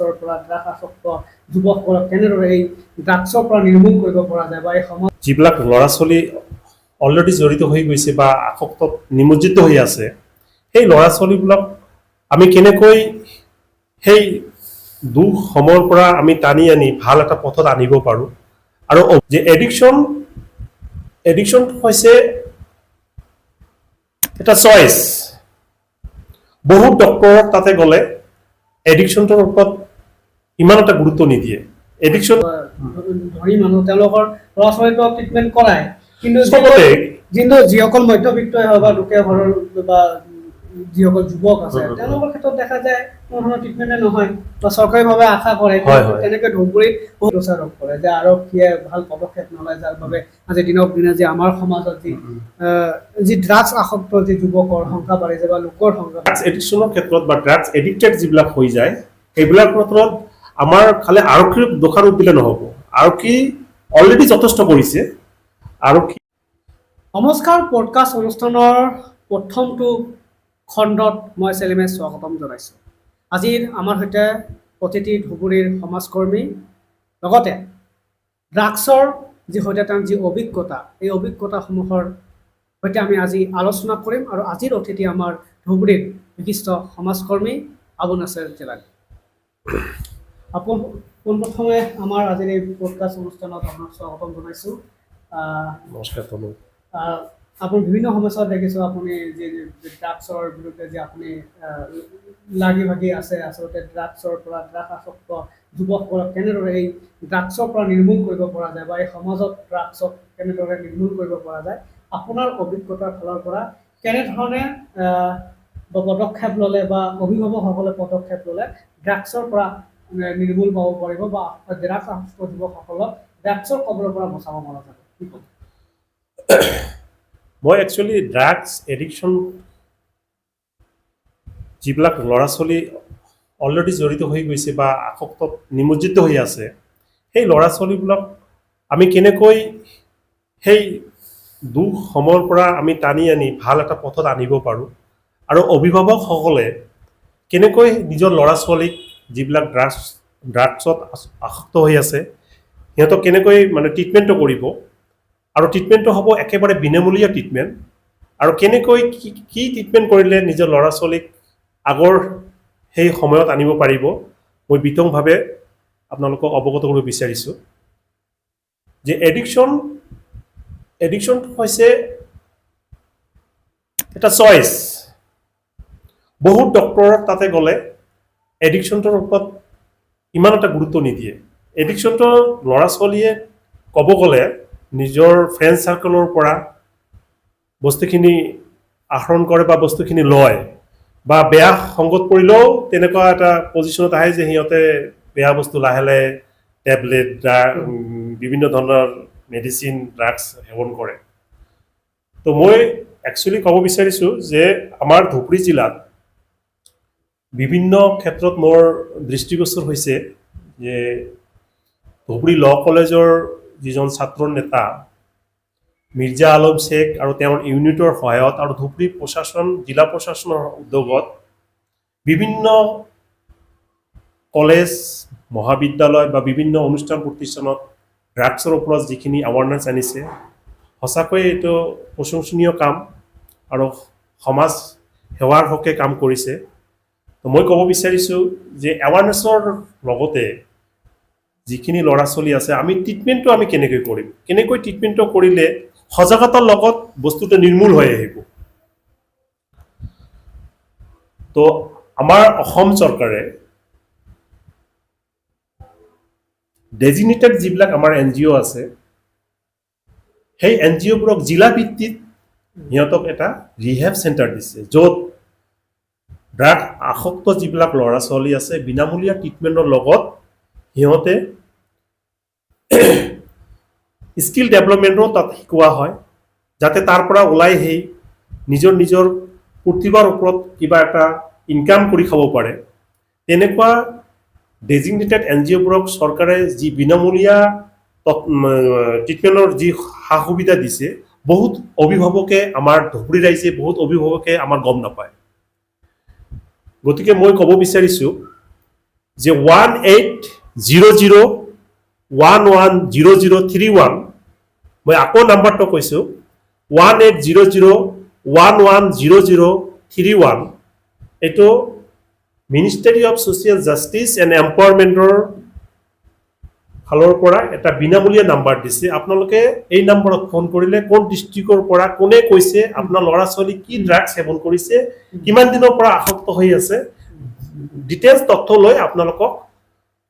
ড্ৰাগছৰ পৰা ড্ৰাগছ আসক্ত যুৱকসকলক কেনেদৰে এই ড্ৰাগছৰ পৰা নিৰ্মূল কৰিব পৰা যায় বা এই সমাজ যিবিলাক ল'ৰা ছোৱালী অলৰেডি জড়িত হৈ গৈছে বা আসক্তত নিমজ্জিত হৈ আছে, সেই ল'ৰা ছোৱালীবিলাক আমি কেনেকৈ সেই দুঃসময়ৰ পৰা আমি টানি আনি ভাল এটা পথত আনিব পাৰোঁ। আৰু যে এডিকশ্যন হৈছে এটা চইচ। বহুত ডক্টৰক তাতে গ'লে এডিকশ্যনটোৰ ওপৰত ইমান এটা গুৰুত্ব নিদিয়ে। এডিকশ্যন ধনী মানুহ তেওঁলোকৰ ল'ৰা ছোৱালীক ট্ৰিটমেণ্ট কৰায়, কিন্তু যিসকল মধ্যবিত্তই হওক বা দুখীয়া ঘৰৰ বা যিসকল যুৱক আছে তেওঁলোকৰ ক্ষেত্ৰত দেখা যায় কোনো ধৰণৰ ট্ৰিটমেণ্টে নহয় বা চৰকাৰীভাৱে আশা কৰে। তেনেকৈ ধুবুৰীত বহুত দোষাৰোপ কৰে যে আৰক্ষীয়ে ভাল পদক্ষেপ নলয়, যাৰ বাবে আজি দিনক দিনে যে আমাৰ সমাজত যি ড্ৰাগছ আসক্ত যি যুৱকৰ সংখ্যা বাঢ়িছে বা লোকৰ সংখ্যা এডিকশ্যনৰ ক্ষেত্ৰত বা ড্ৰাগছ এডিক্টেড যিবিলাক হৈ যায় সেইবিলাক ক্ষেত্ৰত আমাৰ খালি আৰক্ষীৰ দোষাৰোপ দিলে নহ'ব। আৰক্ষী অলৰেডি যথেষ্ট কৰিছে। আৰক্ষী নমস্কাৰ, পডকাষ্ট অনুষ্ঠানৰ প্ৰথমটো খণ্ডত মই চেলিমে স্বাগতম জনাইছোঁ। আজিৰ আমাৰ সৈতে অতিথি ধুবুৰীৰ সমাজকৰ্মী, লগতে ড্ৰাগছৰ সৈতে তেওঁৰ যি অভিজ্ঞতা, এই অভিজ্ঞতাসমূহৰ সৈতে আমি আজি আলোচনা কৰিম। আৰু আজিৰ অতিথি আমাৰ ধুবুৰীৰ বিশিষ্ট সমাজকৰ্মী আবু নাছেৰ জিলানী। পোনপ্ৰথমে আমাৰ আজিৰ এই পডকাষ্ট অনুষ্ঠানত আপোনাক স্বাগতম জনাইছোঁ। নমস্কাৰ। আপুনি বিভিন্ন সমস্যাত দেখিছোঁ, আপুনি যি ড্ৰাগছৰ বিৰুদ্ধে যে আপুনি লাগি ভাগি আছে, আচলতে ড্ৰাগছৰ পৰা ড্ৰাগছ আসক্ত যুৱকসকলক কেনেদৰে এই ড্ৰাগছৰ পৰা নিৰ্মূল কৰিব পৰা যায় বা এই সমাজত ড্ৰাগছক কেনেদৰে নিৰ্মূল কৰিব পৰা যায়, আপোনাৰ অভিজ্ঞতাৰ ফালৰ পৰা কেনেধৰণে পদক্ষেপ ল'লে বা অভিভাৱকসকলে পদক্ষেপ ল'লে ড্ৰাগছৰ পৰা নিৰ্মূল পাব পাৰিব বা ড্ৰাগছ আসক্ত যুৱকসকলক ড্ৰাগছৰ কবলৰ পৰা বচাব পৰা যাব, কি ক'ব? মই একচুৱেলি ড্ৰাগছ এডিকশ্যন যিবিলাক ল'ৰা ছোৱালী অলৰেডি জড়িত হৈ গৈছে বা আসক্তত নিমজ্জিত হৈ আছে, সেই ল'ৰা ছোৱালীবিলাক আমি কেনেকৈ সেই দুঃসময়ৰ পৰা আমি টানি আনি ভাল এটা পথত আনিব পাৰোঁ। আৰু অভিভাৱকসকলে কেনেকৈ নিজৰ ল'ৰা ছোৱালীক যিবিলাক ড্ৰাগছত আসক্ত হৈ আছে সিহঁতক কেনেকৈ ট্ৰিটমেণ্টটো কৰিব, আৰু ট্ৰিটমেণ্টটো হ'ব একেবাৰে বিনামূলীয়া ট্ৰিটমেণ্ট। আৰু কেনেকৈ কি ট্ৰিটমেণ্ট কৰিলে নিজৰ ল'ৰা ছোৱালীক আগৰ সেই সময়ত আনিব পাৰিব, মই বিতংভাৱে আপোনালোকক অৱগত কৰিব বিচাৰিছোঁ। যে এডিকশ্যন হৈছে এটা চইচ। বহুত ডক্টৰৰ তাতে গ'লে এডিকশ্যনটোৰ ওপৰত ইমান এটা গুৰুত্ব নিদিয়ে। এডিকশ্যনটো ল'ৰা ছোৱালীয়ে ক'ব গ'লে নিজৰ ফ্ৰেণ্ড চাৰ্কলৰ পৰা বস্তুখিনি আহৰণ কৰে বা বস্তুখিনি লয়, বা বেয়া সংগত পৰিলেও তেনেকুৱা এটা পজিশ্যনত আহে যে সিহঁতে বেয়া বস্তু লাহে লাহে টেবলেট, বিভিন্ন ধৰণৰ মেডিচিন, ড্ৰাগছ সেৱন কৰে। তো মই একচুৱেলি ক'ব বিচাৰিছোঁ যে আমাৰ ধুবুৰী জিলাত বিভিন্ন ক্ষেত্ৰত মোৰ দৃষ্টিগোচৰ হৈছে যে ধুবুৰী ল কলেজৰ যিজন ছাত্ৰ নেতা মিৰ্জা আলম শ্বেখ আৰু তেওঁৰ ইউনিটৰ সহায়ত আৰু ধুবুৰী প্ৰশাসন, জিলা প্ৰশাসনৰ উদ্যোগত বিভিন্ন কলেজ, মহাবিদ্যালয় বা বিভিন্ন অনুষ্ঠান প্ৰতিষ্ঠানত ড্ৰাগছৰ ওপৰত যিখিনি এৱাৰনেছ আনিছে, সঁচাকৈ এইটো প্ৰশংসনীয় কাম আৰু সমাজ সেৱাৰ হকে কাম কৰিছে। তো মই ক'ব বিচাৰিছোঁ যে এৱাৰনেছৰ লগতে যিখিনি ল'ৰা ছোৱালী আছে, আমি ট্ৰিটমেণ্টটো আমি কেনেকৈ কৰিম, কেনেকৈ ট্ৰিটমেণ্টটো কৰিলে সজাগতাৰ লগত বস্তুটো নিৰ্মূল হৈ আহিব। তো আমাৰ অসম চৰকাৰে ডেজিগনেটেড যিবিলাক আমাৰ NGO আছে, সেই NGOবোৰক জিলা ভিত্তিত সিহঁতক এটা ৰিহেব চেণ্টাৰ দিছে, য'ত ড্ৰাগ আসক্ত যিবিলাক ল'ৰা ছোৱালী আছে বিনামূলীয়া ট্ৰিটমেণ্টৰ লগত সিহঁতে স্কিল ডেভেলপমেণ্টো তাত শিকোৱা হয়, যাতে তাৰ পৰা ওলাই আহি নিজৰ প্ৰতিভাৰ ওপৰত কিবা এটা ইনকাম কৰি খাব পাৰে। তেনেকুৱা ডেজিগনেটেড NGOবোৰক চৰকাৰে যি বিনামূলীয়া ট্ৰিটমেণ্টৰ যি সা সুবিধা দিছে, বহুত অভিভাৱকে আমাৰ ধুবুৰী ৰাইজে বহুত অভিভাৱকে আমাৰ গম নাপায়। গতিকে মই ক'ব বিচাৰিছোঁ যে 1800110031 মই আকৌ নাম্বাৰটো কৈছোঁ 1800110031 এইটো ministry of social justice and এম্পাৱাৰমেণ্টৰ ফালৰ পৰা এটা বিনামূলীয়া নাম্বাৰ দিছে আপোনালোকে এই নাম্বাৰত ফোন কৰিলে কোন ডিষ্ট্ৰিক্টৰ পৰা কোনে কৈছে আপোনাৰ ল'ৰা ছোৱালী কি ড্ৰাগছ সেৱন কৰিছে কিমান দিনৰ পৰা আসক্ত হৈ আছে ডিটেইলছ তথ্য লৈ আপোনালোকক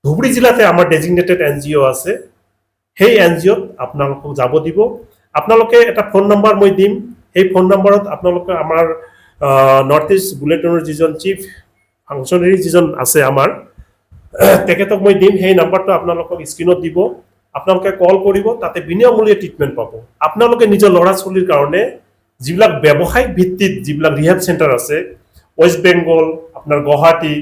ধুবুৰী জিলাতে আমাৰ ডেজিগনেটেড NGO আছে সেই NGOত আপোনালোকক যাব দিব আপোনালোকে এটা ফোন নাম্বাৰ মই দিম সেই ফোন নাম্বাৰত আপোনালোকে আমাৰ নৰ্থ ইষ্ট বুলেটিনৰ যিজন চিফ ফাংচনাৰী যিজন আছে আমাৰ তেখেতক মই দিম সেই নাম্বাৰটো আপোনালোকক স্ক্ৰীনত দিব আপোনালোকে কল কৰিব তাতে বিনামূলীয়া ট্ৰিটমেণ্ট পাব আপোনালোকে নিজৰ ল'ৰা ছোৱালীৰ কাৰণে যিবিলাক ব্যৱসায়িক ভিত্তিত যিবিলাক ৰিহেব চেণ্টাৰ আছে ৱেষ্ট বেংগল আপোনাৰ গুৱাহাটী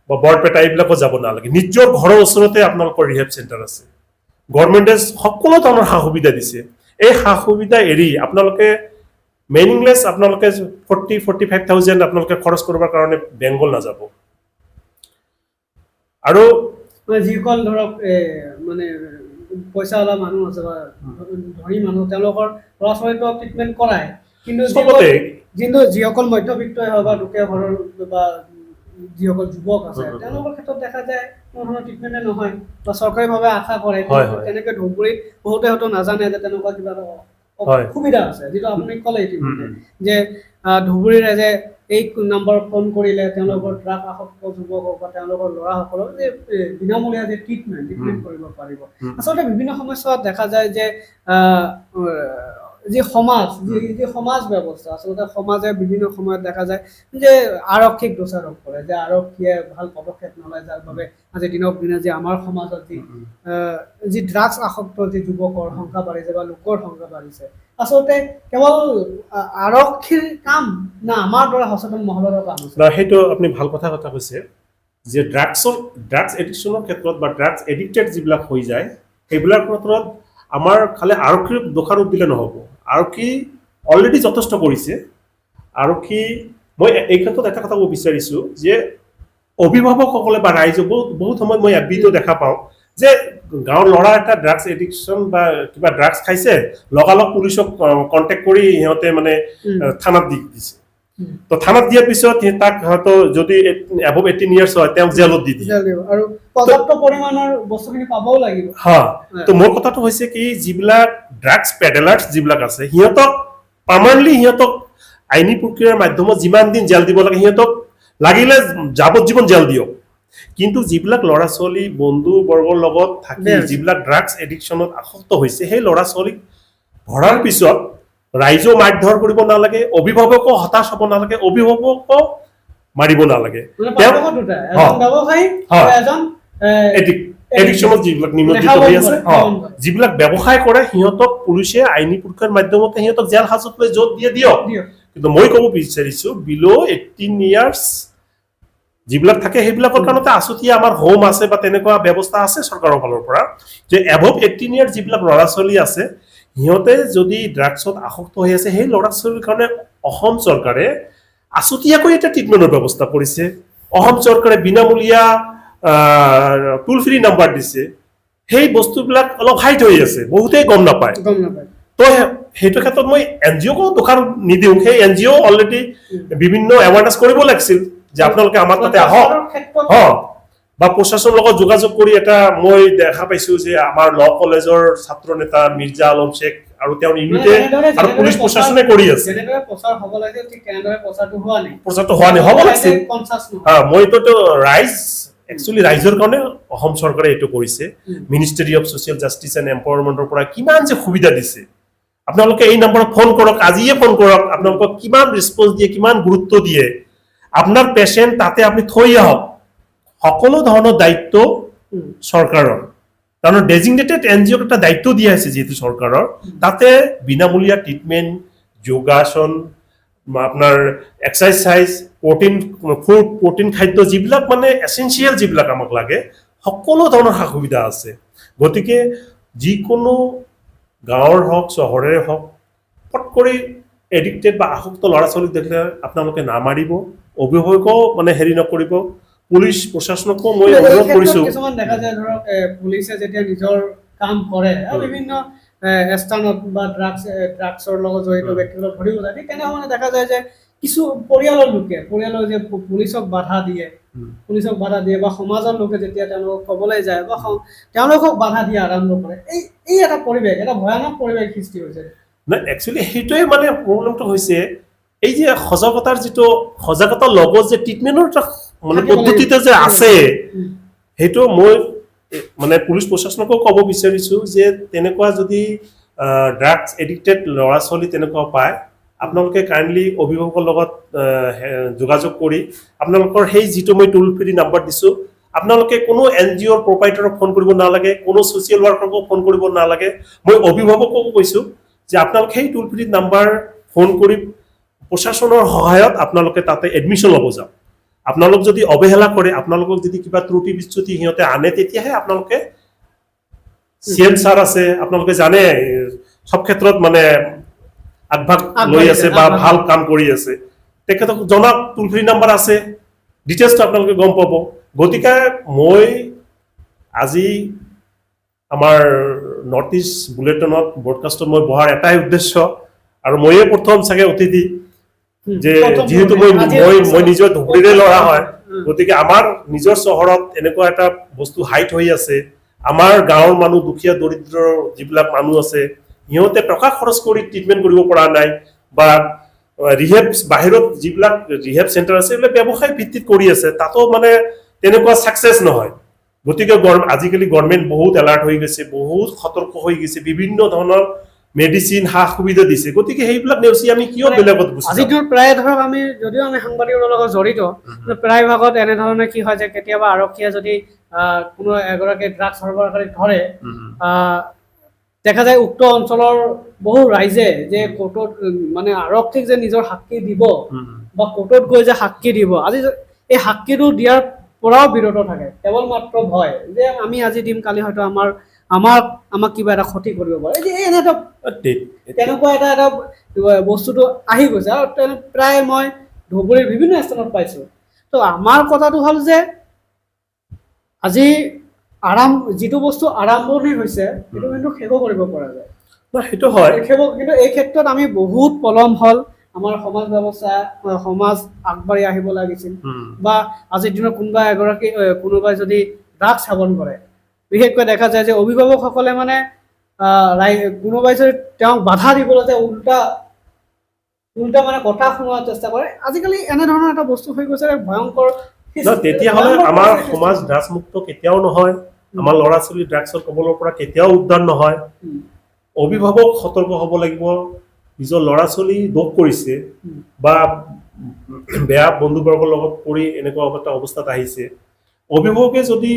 বা বৰপেটা এইবিলাকো যাব নালাগে নিজৰ ঘৰৰ ওচৰতে আপোনালোকৰ ৰিহেব চেণ্টাৰ আছে গভৰ্ণমেণ্টে সকলো ধৰণৰ সা সুবিধা দিছে এই সা সুবিধা এৰি আপোনালোকে মেইনিংলেছ আপোনালোকে 40-45,000 আপোনালোকে খৰচ কৰিবৰ কাৰণে বেংগল নাযাব আৰু যিসকল ধৰক মানে পইচাওয়ালা মানুহ আছে বা ধনী মানুহ তেওঁলোকৰ ল'ৰা ছোৱালীটো ট্ৰিটমেণ্ট কৰায় কিন্তু যিসকল মধ্যবিত্তই হওক বা দুখীয়া ঘৰৰ বা যিসকল যুৱক আছে তেওঁলোকৰ ক্ষেত্ৰত দেখা যায় কোনো ধৰণৰ ট্ৰিটমেণ্টে নহয় বা চৰকাৰীভাৱে আশা কৰে তেনেকৈ ধুবুৰীত বহুতে হয়তো নাজানে যে তেনেকুৱা কিবা সুবিধা আছে যিটো আপুনি ক'লে ইতিমধ্যে যে ধুবুৰী ৰাইজে এই নম্বৰত ফোন কৰিলে তেওঁলোকৰ ড্ৰাগ আসক্ত যুৱক হওক বা তেওঁলোকৰ ল'ৰাসকলক যে বিনামূলীয়া যে ট্ৰিটমেণ্ট কৰিব পাৰিব আচলতে বিভিন্ন সমস্যাত দেখা যায় যে যি সমাজ ব্যৱস্থা আচলতে সমাজে বিভিন্ন সময়ত দেখা যায় যে আৰক্ষীক দোষাৰোপ কৰে যে আৰক্ষীয়ে ভাল পদক্ষেপ নলয় যাৰ বাবে আজি দিনক দিনে যে আমাৰ সমাজত যি ড্ৰাগছ আসক্ত যি যুৱকৰ সংখ্যা বাঢ়িছে বা লোকৰ সংখ্যা বাঢ়িছে আচলতে কেৱল আৰক্ষীৰ কাম না আমাৰ দৰে সচেতন মহলৰ কাম আছে সেইটো আপুনি ভাল কথা কৈছে যে ড্ৰাগছ এডিকশ্যনৰ ক্ষেত্ৰত বা ড্ৰাগছ এডিক্টেড যিবিলাক হৈ যায় সেইবিলাক ক্ষেত্ৰত আমাৰ খালি আৰক্ষীৰ দোষাৰোপ দিলে নহ'ব আৰক্ষী অলৰেডি যথেষ্ট কৰিছে আৰক্ষী মই এই ক্ষেত্ৰত এটা কথা ক'ব বিচাৰিছোঁ যে অভিভাৱকসকলে বা ৰাইজে বহুত সময়ত মই এফবিটো দেখা পাওঁ যে গাঁৱৰ ল'ৰা এটা ড্ৰাগছ এডিকশ্যন বা কিবা ড্ৰাগছ খাইছে লগালগ পুলিচক কণ্টেক্ট কৰি সিহঁতে মানে থানাত দি দিছে তো থানাত দিয়াৰ পিছত তাক হয়তো যদি এবভ 18 ইয়াৰ্ছ হয় তেওঁক জেলত দি দিয়ে আৰু পৰ্যাপ্ত পৰিমাণৰ বস্তুখিনি পাবও লাগিব তো মোৰ কথাটো হৈছে কি যিবিলাক ড্ৰাগছ পেডেলাৰ্ছ যিবিলাক আছে সিহঁতক পাৰ্মানেণ্টলি সিহঁতক আইনী প্ৰক্ৰিয়াৰ মাধ্যমত যিমান দিন জেল দিব লাগে সিহঁতক লাগিলে যাৱজ্জীৱন জেল দিয়ক কিন্তু যিবিলাক ল'ৰা ছোৱালী বন্ধু বৰ্গৰ লগত থাকি যিবিলাক ড্ৰাগছ এডিকশ্যনত আসক্ত হৈছে সেই ল'ৰা ছোৱালীক ধৰাৰ পিছত ৰাইজেও মাৰধৰ কৰিব নালাগে অভিভাৱকো হতাশ হ'ব নালাগে অভিভাৱকো মাৰিব নালাগে এডিকশ্যনত যিবিলাক নিমজ্জিত হৈ আছে যিবিলাক ব্যৱসায় কৰে সিহঁতক পুলিচে আইনী প্ৰক্ৰিয়াৰ মাধ্যমতে সিহঁতক জেল হাজত লৈ য'ত দিয়ে দিয়ক কিন্তু মই ক'ব বিচাৰিছোঁ বিল' 18 ইয়াৰ্ছ যিবিলাক থাকে সেইবিলাকৰ কাৰণতে আছুতীয়া আমাৰ হোম আছে বা তেনেকুৱা ব্যৱস্থা আছে চৰকাৰৰ ফালৰ পৰা যে এবভ 18 ইয়াৰ যিবিলাক ল'ৰা ছোৱালী আছে সিহঁতে যদি ড্ৰাগছত আসক্ত হৈ আছে সেই ল'ৰা ছোৱালীৰ কাৰণে অসম চৰকাৰে আছুতীয়াকৈ এটা ট্ৰিটমেণ্টৰ ব্যৱস্থা কৰিছে অসম চৰকাৰে বিনামূলীয়া টোল ফ্ৰী নাম্বাৰ দিছে সেই বস্তুবিলাক অলপ হাইট হৈ আছে বহুতেই গম নাপায় তো সেইটো ক্ষেত্ৰত মই NGOকো দোষাৰ নিদিওঁ সেই NGO অলৰেডি বিভিন্ন এৱাৰনেছ কৰিব লাগিছিল যে আপোনালোকে আমাৰ তাতে আহক বা প্ৰশাসনৰ লগত যোগাযোগ কৰি এটা মই দেখা পাইছোঁ যে আমাৰ ল কলেজৰ ছাত্ৰ নেতা মিৰ্জা আলম শেখ আৰু তেওঁৰ ইউনিটে আৰু পুলিচ প্ৰশাসনে কৰি আছে প্ৰচাৰটো হোৱা নাই হ'ব লাগিছিল মইতো ৰাইজ একচুৱেলি ৰাইজৰ কাৰণে অসম চৰকাৰে এইটো কৰিছে ministry of social justice and এম্পাৱাৰমেণ্টৰ পৰা কিমান যে সুবিধা দিছে আপোনালোকে এই নম্বৰত ফোন কৰক আজিয়ে ফোন কৰক আপোনালোকক কিমান ৰেছপন্স দিয়ে কিমান গুৰুত্ব দিয়ে আপোনাৰ পেচেণ্ট তাতে আপুনি থৈ আহক সকলো ধৰণৰ দায়িত্ব চৰকাৰৰ কাৰণ ডেজিগনেটেড NGOক এটা দায়িত্ব দিয়া হৈছে যিহেতু চৰকাৰৰ তাতে বিনামূলীয়া ট্ৰিটমেণ্ট যোগাসন আপোনাৰ এক্সাৰচাইজ প্ৰটিন খাদ্য যিবিলাক মানে এচেঞ্চিয়েল যিবিলাক আমাক লাগে সকলো ধৰণৰ সা সুবিধা আছে গতিকে যিকোনো গাঁৱৰ হওক চহৰৰে হওক পট কৰি এডিক্টেড বা আসক্ত ল'ৰা ছোৱালীক দেখিলে আপোনালোকে নামাৰিব অভিভাৱকো মানে হেৰি নকৰিব পুলিচ প্ৰশাসনকো মই এই অনুৰোধ ক্ষেত্ৰত কৰিছো কিছুমান দেখা যায় ধৰক পুলিচে যেতিয়া নিজৰ কাম কৰে আৰু বিভিন্ন স্থানত বা ড্ৰাগছৰ লগত জড়িত ব্যক্তিসকলক ধৰিব যায় ঠিক তেনে সময়ত দেখা যায় যে কিছু পৰিয়ালৰ যে পুলিচক বাধা দিয়ে বা সমাজৰ লোকে যেতিয়া তেওঁলোকক ক'বলৈ যায় বা তেওঁলোকক বাধা দিয়া আৰম্ভ কৰে এই এটা পৰিৱেশ এটা ভয়ানক পৰিৱেশ সৃষ্টি হৈছে না একচুৱেলি সেইটোৱে মানে প্ৰব্লেমটো হৈছে এই যে সজাগতাৰ লগত যে ট্ৰিটমেণ্টৰ এটা মানে থাকিব লাগিব। পদ্ধতিটো যে আছে সেইটো মই মানে পুলিচ প্ৰশাসনকো ক'ব বিচাৰিছো যে তেনেকুৱা যদি ড্ৰাগছ এডিক্টেড ল'ৰা ছোৱালী তেনেকুৱা পায় আপোনালোকে কাইণ্ডলি অভিভাৱকৰ লগত যোগাযোগ কৰি আপোনালোকৰ সেই যিটো মই টোল ফ্ৰী নাম্বাৰ দিছো আপোনালোকে কোনো NGOৰ প্ৰপাইটাৰক ফোন কৰিব নালাগে কোনো ছ'চিয়েল ৱাৰ্কাৰকো ফোন কৰিব নালাগে মই অভিভাৱককো কৈছো যে আপোনালোকে সেই টোল ফ্ৰী নাম্বাৰ ফোন কৰি প্ৰশাসনৰ সহায়ত আপোনালোকে তাতে এডমিশ্যন ল'ব যাওক আপোনালোক যদি অৱহেলা কৰে আপোনালোকক যদি কিবা ত্ৰুটি বিচ্যুতি সিহঁতে আনে তেতিয়াহে আপোনালোকে CM ছাৰ আছে আপোনালোকে জানে সব ক্ষেত্ৰত মানে আগভাগ লৈ আছে বা ভাল কাম কৰি আছে তেখেতক জনাওক টোল ফ্ৰী নাম্বাৰ আছে ডিটেইলছটো আপোনালোকে গম পাব গতিকে মই আজি আমাৰ নৰ্থ ইষ্ট বুলেটিনত ব্ৰডকাষ্টত মই বহাৰ এটাই উদ্দেশ্য আৰু ময়ে প্ৰথম চাগে অতিথি যে যেহেতু মই নিজৰ ধুবুৰীৰে ল'ৰা হয় গতিকে আমাৰ নিজৰ চহৰত এনেকুৱা এটা বস্তু হাইট হৈ আছে আমাৰ গাঁৱৰ মানুহ দুখীয়া দৰিদ্ৰ যিবিলাক মানুহ আছে সিহঁতে টকা খৰচ কৰি ট্ৰিটমেণ্ট কৰিব পৰা নাই বা ৰিহেব বাহিৰত যিবিলাক ৰিহেব চেণ্টাৰ আছে এইবিলাক ব্যৱসায় ভিত্তিত কৰি আছে তাতো মানে তেনেকুৱা ছাকচেছ নহয় গতিকে আজিকালি গভৰ্ণমেণ্ট বহুত এলাৰ্ট হৈ গৈছে বহুত সতৰ্ক হৈ গৈছে বিভিন্ন ধৰণৰ মেডিচিন সা সুবিধা দিছে গতিকে সেইবিলাক নেওচি আমি কিয় বেলেগত গুচি আজিটোৰ প্ৰায় ধৰক আমি যদিও আমি সাংবাদিকৰ লগত জড়িত প্ৰায় ভাগত এনেধৰণে কি হয় যে কেতিয়াবা আৰক্ষীয়ে যদি কোনো এগৰাকী ড্ৰাগছ সৰবৰাহকাৰীক ধৰে দেখা যায় উক্ত অঞ্চলৰ বহু ৰাইজে যে কোৰ্টত মানে আৰক্ষীক যে নিজৰ সাক্ষী দিব বা কোৰ্টত গৈ যে সাক্ষী দিব আজি এই সাক্ষীটো দিয়াৰ পৰাও বিৰত থাকে কেৱল মাত্ৰ ভয় যে আমি আজি দিম কালি হয়তো আমাক কিবা এটা ক্ষতি কৰিব পাৰে যে এনেটা তেনেকুৱা এটা বস্তুটো আহি গৈছে আৰু প্ৰায় মই ধুবুৰীৰ বিভিন্ন স্থানত পাইছোঁ তো আমাৰ কথাটো হ'ল যে আজি যিটো বস্তু আৰম্ভণি হৈছে সেইটো কিন্তু শেষো কৰিব পৰা যায় সেইটো হয় কিন্তু এই ক্ষেত্ৰত আমি বহুত পলম হ'ল আমাৰ সমাজ ব্যৱস্থা সমাজ আগবাঢ়ি আহিব লাগিছিল বা আজিৰ দিনত কোনোবাই যদি ড্ৰাগছ সেৱন কৰে বিশেষকৈ দেখা যায় যে অভিভাৱকসকলে মানে কোনোবাই যদি তেওঁক বাধা দিবলৈ যে উল্টা মানে কথা শুনোৱাৰ চেষ্টা কৰে আজিকালি এনেধৰণৰ এটা বস্তু হৈ গৈছে ভয়ংকৰ তেতিয়াহ'লে আমাৰ সমাজ ড্ৰাগছ মুক্ত কেতিয়াও নহয় আমাৰ ল'ৰা ছোৱালী ড্ৰাগছৰ কবলৰ পৰা কেতিয়াও উদ্ধাৰ নহয় অভিভাৱক সতৰ্ক হ'ব লাগিব নিজৰ ল'ৰা ছোৱালী দোষ কৰিছে বা বেয়া বন্ধুবৰ্গৰ লগত পৰি এনেকুৱা এটা অৱস্থাত আহিছে অভিভাৱকে যদি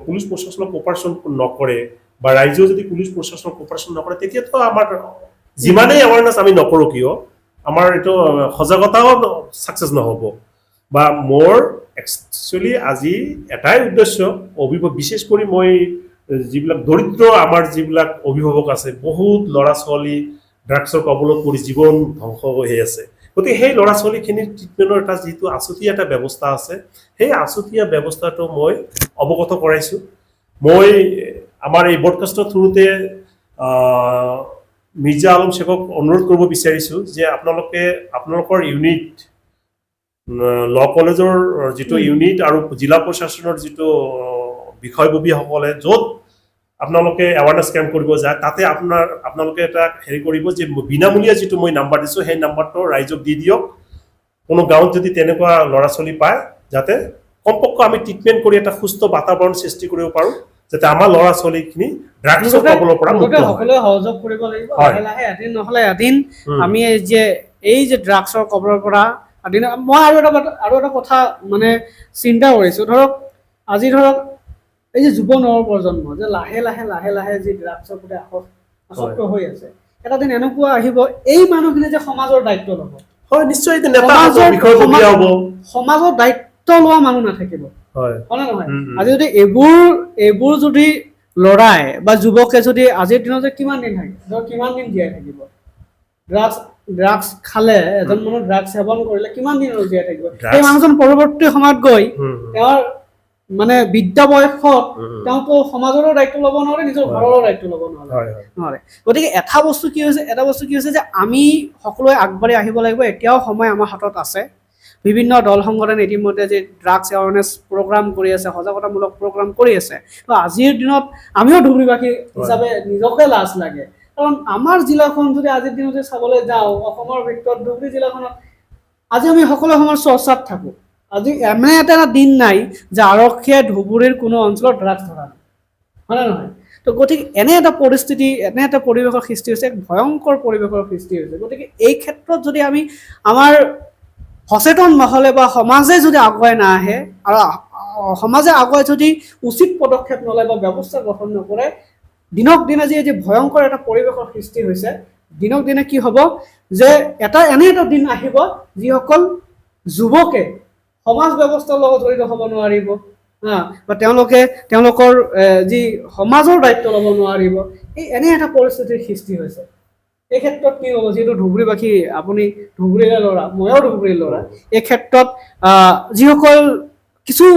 পুলিচ প্ৰশাসনক কোপাৰেশ্যন নকৰে বা ৰাইজেও যদি পুলিচ প্ৰশাসনক কোপাৰেশ্যন নকৰে তেতিয়াতো আমাৰ যিমানেই এৱাৰনেছ আমি নকৰোঁ কিয় আমাৰ এইটো সজাগতাও ছাকচেছ নহ'ব বা মোৰ একচুৱেলি আজি এটাই উদ্দেশ্য বিশেষ কৰি মই যিবিলাক দৰিদ্ৰ আমাৰ যিবিলাক অভিভাৱক আছে বহুত ল'ৰা ছোৱালী ড্ৰাগছৰ কবলত পৰি জীৱন ধ্বংস হৈ আছে গতিকে সেই ল'ৰা ছোৱালীখিনিৰ ট্ৰিটমেণ্টৰ এটা যিটো আছুতীয়া এটা ব্যৱস্থা আছে সেই আছুতীয়া ব্যৱস্থাটো মই অৱগত কৰাইছোঁ মই আমাৰ এই ব্ৰডকাষ্টৰ থ্ৰুতে মিৰ্জা আলম শ্বেখক অনুৰোধ কৰিব বিচাৰিছোঁ যে আপোনালোকৰ ইউনিট ল কলেজৰ যিটো ইউনিট আৰু জিলা প্ৰশাসনৰ যিটো বিষয়ববীসকলে য'ত আপোনালোকে এৱাৰনেছ কেম্প কৰিব যায় তাতে আপোনালোকে এটা হেৰি কৰিব যে বিনামূলীয়া যিটো মই নাম্বাৰ দিছোঁ সেই নাম্বাৰটো ৰাইজক দি দিয়ক কোনো গাঁৱত যদি তেনেকুৱা ল'ৰা ছোৱালী পায় যাতে কমপক্ষে আমি ট্ৰিটমেণ্ট কৰি এটা সুস্থ বাতাবৰণ সৃষ্টি কৰিব পাৰোঁ যাতে আমাৰ ল'ৰা ছোৱালীখিনি ড্ৰাগছৰ কবলৰ পৰা মুক্ত হয় সকলোৱে সহযোগ কৰিব লাগিব লাহে এদিন নহ'লে এদিন আমি এই যে ড্ৰাগছৰ কবলৰ পৰা মই আৰু এটা কথা মানে চিন্তা কৰিছোঁ আজি এই যে যুৱ নৱপ্ৰজন্ম যে লাহে লাহে যি ড্ৰাগছৰ প্ৰতি আসক্ত হৈ আছে এটা দিন এনেকুৱা আহিব এই মানুহখিনি যে সমাজৰ দায়িত্ব ল'ব হয় নিশ্চয় সমাজৰ দায়িত্ব লোৱা মানুহ নাথাকিব হয় নে নহয় আজি যদি এইবোৰ যদি লৰাই বা যুৱকে যদি আজিৰ দিনত কিমান দিন জীয়াই থাকিব ড্ৰাগছ খালে এজন মানুহ ড্ৰাগছ সেৱন কৰিলে কিমান দিন জীয়াই থাকিব সেই মানুহজন পৰৱৰ্তী সময়ত গৈ মানে বিদ্যা বয়সত তেওঁতো সমাজৰো দায়িত্ব ল'ব নোৱাৰে, নিজৰ ঘৰৰো দায়িত্ব ল'ব নোৱাৰে। গতিকে এটা বস্তু কি হৈছে যে আমি সকলোৱে আগবাঢ়ি আহিব লাগিব। এতিয়াও সময় আমাৰ হাতত আছে। বিভিন্ন দল সংগঠন ইতিমধ্যে যে ড্ৰাগছ এৱাৰনেছ প্ৰগ্ৰাম কৰি আছে, সজাগতামূলক প্ৰগ্ৰাম কৰি আছে। তো আজিৰ দিনত আমিও ধুবুৰীবাসী হিচাপে নিজকে লাজ লাগে, কাৰণ আমাৰ জিলাখন যদি আজিৰ দিনতে চাবলৈ যাওঁ, অসমৰ ভিতৰত ধুবুৰী জিলাখনত আজি আমি সকলো সময়ত চৰ্চাত থাকোঁ। আজি এনে এটা দিন নাই যে আৰক্ষীয়ে ধুবুৰীৰ কোনো অঞ্চলত ড্ৰাগছ ধৰা নাই, হয়নে নহয়? তো গতিকে এনে এটা পৰিস্থিতি, এনে এটা পৰিৱেশৰ সৃষ্টি হৈছে, এক ভয়ংকৰ পৰিৱেশৰ সৃষ্টি হৈছে। গতিকে এই ক্ষেত্ৰত যদি আমি আমাৰ সচেতন নহ'লে বা সমাজে যদি আগুৱাই নাহে আৰু সমাজে আগুৱাই যদি উচিত পদক্ষেপ নলয় বা ব্যৱস্থা গ্ৰহণ নকৰে, দিনক দিনে যি ভয়ংকৰ এটা পৰিৱেশৰ সৃষ্টি হৈছে, দিনক দিনে কি হ'ব যে এনে এটা দিন আহিব যিসকল যুৱকে সমাজ ব্যৱস্থাৰ লগত জড়িত হ'ব নোৱাৰিব, বা তেওঁলোকৰ যি সমাজৰ দায়িত্ব ল'ব নোৱাৰিব। এনে এটা পৰিস্থিতিৰ সৃষ্টি হৈছে। এই ক্ষেত্ৰত কি হ'ব, যিহেতু ধুবুৰীবাসী, আপুনি ধুবুৰীৰে ল'ৰা, ময়ো ধুবুৰীৰ ল'ৰা, এই ক্ষেত্ৰত যিসকল কিছু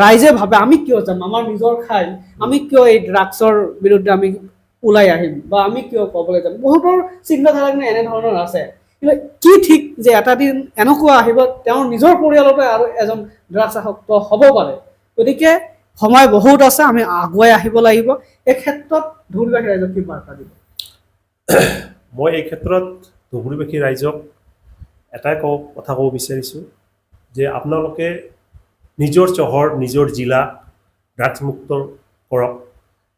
ৰাইজে ভাবে আমি কিয় যাম, আমাৰ নিজৰ খাই আমি কিয় এই ড্ৰাগছৰ বিৰুদ্ধে আমি ওলাই আহিম বা আমি কিয় ক'বলৈ যাম, বহুতৰ চিন্তাধাৰা কিন্তু এনেধৰণৰ আছে। কিন্তু কি ঠিক যে এটা দিন এনেকুৱা আহিব তেওঁৰ নিজৰ পৰিয়ালতে আৰু এজন ড্ৰাগছ আসক্ত হ'ব পাৰে। গতিকে সময় বহুত আছে, আমি আগুৱাই আহিব লাগিব। এই ক্ষেত্ৰত ধুবুৰীবাসী ৰাইজক কি বাৰ্তা দিব? মই এই ক্ষেত্ৰত ধুবুৰীবাসী ৰাইজক এটাই কথা ক'ব বিচাৰিছোঁ যে আপোনালোকে নিজৰ চহৰ, নিজৰ জিলা ড্ৰাগছমুক্ত কৰক।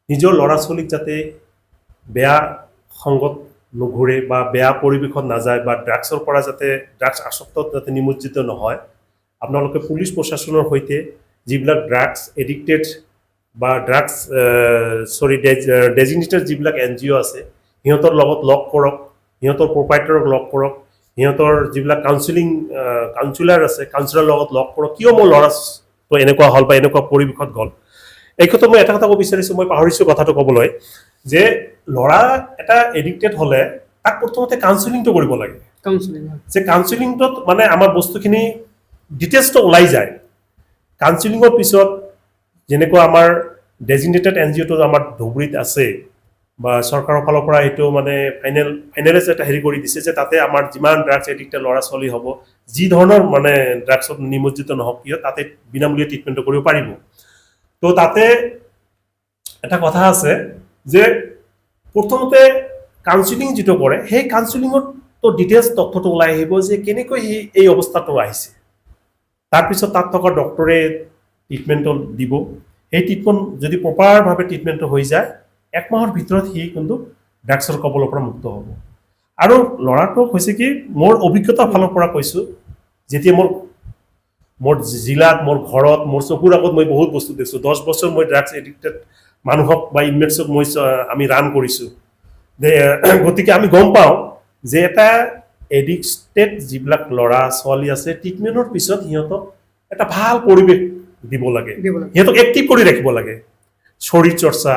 নিজৰ ল'ৰা ছোৱালীক যাতে বেয়া সংগত নুঘূৰে বা বেয়া পৰিৱেশত নাযায় বা ড্ৰাগছৰ পৰা যাতে ড্ৰাগছ আসক্তত যাতে নিমজ্জিত নহয়, আপোনালোকে পুলিচ প্ৰশাসনৰ সৈতে যিবিলাক ড্ৰাগছ এডিক্টেড বা ড্ৰাগছ ডেজিগনেটেড যিবিলাক NGO আছে সিহঁতৰ লগত লগ কৰক, সিহঁতৰ প্ৰপাইটাৰক লগ কৰক, সিহঁতৰ যিবিলাক কাউন্সিলাৰ আছে কাউন্সিলাৰৰ লগত লগ কৰক। কিয় মোৰ ল'ৰাটো এনেকুৱা হ'ল বা এনেকুৱা পৰিৱেশত গ'ল। এই ক্ষেত্ৰত মই এটা কথা ক'ব বিচাৰিছোঁ, মই পাহৰিছোঁ কথাটো ক'বলৈ, যে ল'ৰা এটা এডিক্টেড হ'লে তাক প্ৰথমতে কাউন্সিলিংটো কৰিব লাগে। যে কাউন্সিলিংটোত মানে আমাৰ বস্তুখিনি ডিটেইলছটো ওলাই যায়। কাউন্সিলিঙৰ পিছত যেনেকুৱা আমাৰ ডেজিগনেটেড NGOটো আমাৰ ধুবুৰীত আছে বা চৰকাৰৰ ফালৰ পৰা এইটো মানে ফাইনেলাইজ এটা হেৰি কৰি দিছে যে তাতে আমাৰ যিমান ড্ৰাগছ এডিক্টেড ল'ৰা ছোৱালী হ'ব, যি ধৰণৰ মানে ড্ৰাগছত নিমজ্জিত নহওক কিয়, তাতে বিনামূলীয়া ট্ৰিটমেণ্ট কৰিব পাৰিব। তো তাতে এটা কথা আছে যে প্ৰথমতে কাউন্সিলিং যিটো কৰে সেই কাউন্সিলিঙত তো ডিটেইলছ তথ্যটো ওলাই আহিব যে কেনেকৈ এই অৱস্থাটো আহিছে। তাৰপিছত তাত থকা ডক্টৰে ট্ৰিটমেণ্টটো দিব। সেই ট্ৰিটমেণ্ট যদি প্ৰপাৰভাৱে ট্ৰিটমেণ্টটো হৈ যায়, 1 মাহৰ ভিতৰত সি কিন্তু ড্ৰাগছৰ কবলৰ পৰা মুক্ত হ'ব। আৰু ল'ৰাটোক হৈছে কি, মোৰ অভিজ্ঞতাৰ ফালৰ পৰা কৈছোঁ, যেতিয়া মোৰ জিলাত, মোৰ ঘৰত, মোৰ চকুৰ আগত মই বহুত বস্তু দেখিছোঁ। 10 বছৰ মই ড্ৰাগছ এডিক্টেড মানুহক বা ইনমেটছক আমি ৰান কৰিছোঁ। গতিকে আমি গম পাওঁ যে এটা এডিক্টেড যিবিলাক ল'ৰা ছোৱালী আছে, ট্ৰিটমেণ্টৰ পিছত সিহঁতক এটা ভাল পৰিৱেশ দিব লাগে, সিহঁতক এক্টিভ কৰি ৰাখিব লাগে। শৰীৰ চৰ্চা,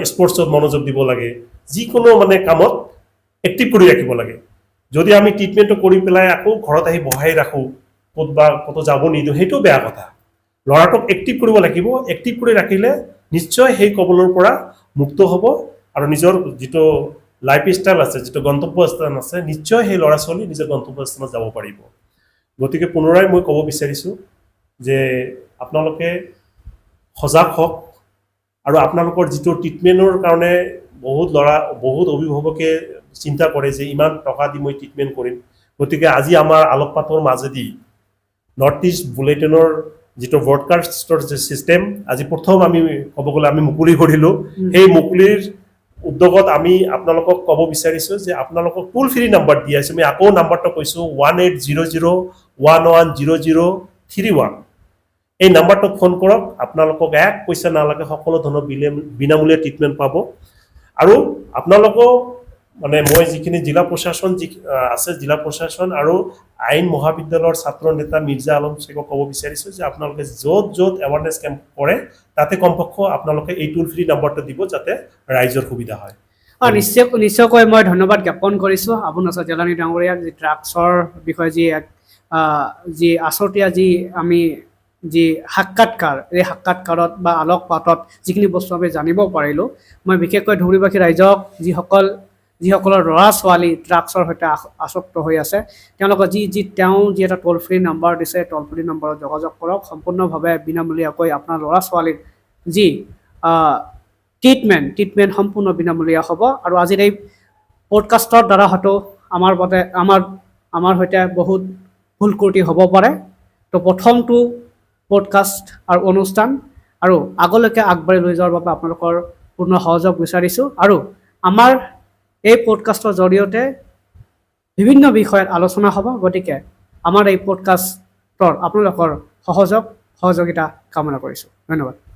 স্পৰ্টছত মনোযোগ দিব লাগে, যিকোনো মানে কামত এক্টিভ কৰি ৰাখিব লাগে। যদি আমি ট্ৰিটমেণ্টটো কৰি পেলাই আকৌ ঘৰত আহি বহাই ৰাখোঁ, ক'তো যাব নিদিওঁ, সেইটো বেয়া কথা। ল'ৰাটোক এক্টিভ কৰিব লাগিব। এক্টিভ কৰি ৰাখিলে নিশ্চয় সেই কবলৰ পৰা মুক্ত হ'ব আৰু নিজৰ যিটো লাইফ ষ্টাইল আছে, যিটো গন্তব্যস্থান আছে, নিশ্চয় সেই ল'ৰা ছোৱালী নিজৰ গন্তব্যস্থানত যাব পাৰিব। গতিকে পুনৰাই মই ক'ব বিচাৰিছোঁ যে আপোনালোকে সজাগ হওক আৰু আপোনালোকৰ যিটো ট্ৰিটমেণ্টৰ কাৰণে বহুত অভিভাৱকে চিন্তা কৰে যে ইমান টকা দি মই ট্ৰিটমেণ্ট কৰিম। গতিকে আজি আমাৰ আলোকপাতৰ মাজেদি নৰ্থ ইষ্ট বুলেটিনৰ যিটো ব্ৰডকাষ্টৰ ছিষ্টেম আজি প্ৰথম আমি ক'ব গ'লে আমি মুকলি কৰিলোঁ। সেই মুকলিৰ উদ্যোগত আমি আপোনালোকক ক'ব বিচাৰিছোঁ যে আপোনালোকক টোল ফ্ৰী নাম্বাৰ দি আছোঁ। আমি আকৌ নাম্বাৰটো কৈছোঁ 1800110031। এই নাম্বাৰটোত ফোন কৰক। আপোনালোকক 1 পইচা নালাগে, সকলো ধৰণৰ বিনামূলীয়া ট্ৰিটমেণ্ট পাব। আৰু আপোনালোকেও মানে মই যিখিনি জিলা প্ৰশাসন আছে, জিলা প্ৰশাসন আৰু আইন মহাবিদ্যালয়ৰ ছাত্ৰ নেতা মিৰ্জা আলম শ্বেখক ক'ব বিচাৰিছোঁ যে আপোনালোকে য'ত এৱাৰনেছ কেম্প কৰে তাতে কমপক্ষ আপোনালোকে এই টোল ফ্ৰী নাম্বাৰটো দিব, যাতে ৰাইজৰ সুবিধা হয়। নিশ্চয়কৈ মই ধন্যবাদ জ্ঞাপন কৰিছোঁ আবুল নাছাৰ জিলানী ডাঙৰীয়াক, যি ড্ৰাগছৰ বিষয়ে যি আচৰতীয়া যি আমি যি সাক্ষাৎকাৰ এই সাক্ষাৎকাৰত বা আলোকপাতত যিখিনি বস্তু আমি জানিব পাৰিলোঁ মই বিশেষকৈ ধুবুৰীবাসী ৰাইজক যিসকলৰ ল'ৰা ছোৱালী ড্ৰাগছৰ সৈতে আসক্ত হৈ আছে তেওঁলোকৰ তেওঁ যি এটা ট'ল ফ্ৰী নম্বৰ দিছে ট'ল ফ্ৰী নম্বৰত যোগাযোগ কৰক সম্পূৰ্ণভাৱে বিনামূলীয়াকৈ আপোনাৰ ল'ৰা ছোৱালীৰ যি ট্ৰিটমেণ্ট সম্পূৰ্ণ বিনামূলীয়া হ'ব আৰু আজিৰ এই পডকাষ্টৰ দ্বাৰা হয়তো আমাৰ সৈতে বহুত ভুল ত্ৰুটি হ'ব পাৰে তো প্ৰথমটো পডকাষ্ট আৰু অনুষ্ঠান আৰু আগলৈকে আগবাঢ়ি লৈ যোৱাৰ বাবে আপোনালোকৰ পূৰ্ণ সহযোগ বিচাৰিছোঁ আৰু আমাৰ এই পডকাষ্টৰ জৰিয়তে বিভিন্ন বিষয়ত আলোচনা হ'ব গতিকে আমাৰ এই পডকাষ্টৰ আপোনালোকৰ সহযোগিতা কামনা কৰিছোঁ ধন্যবাদ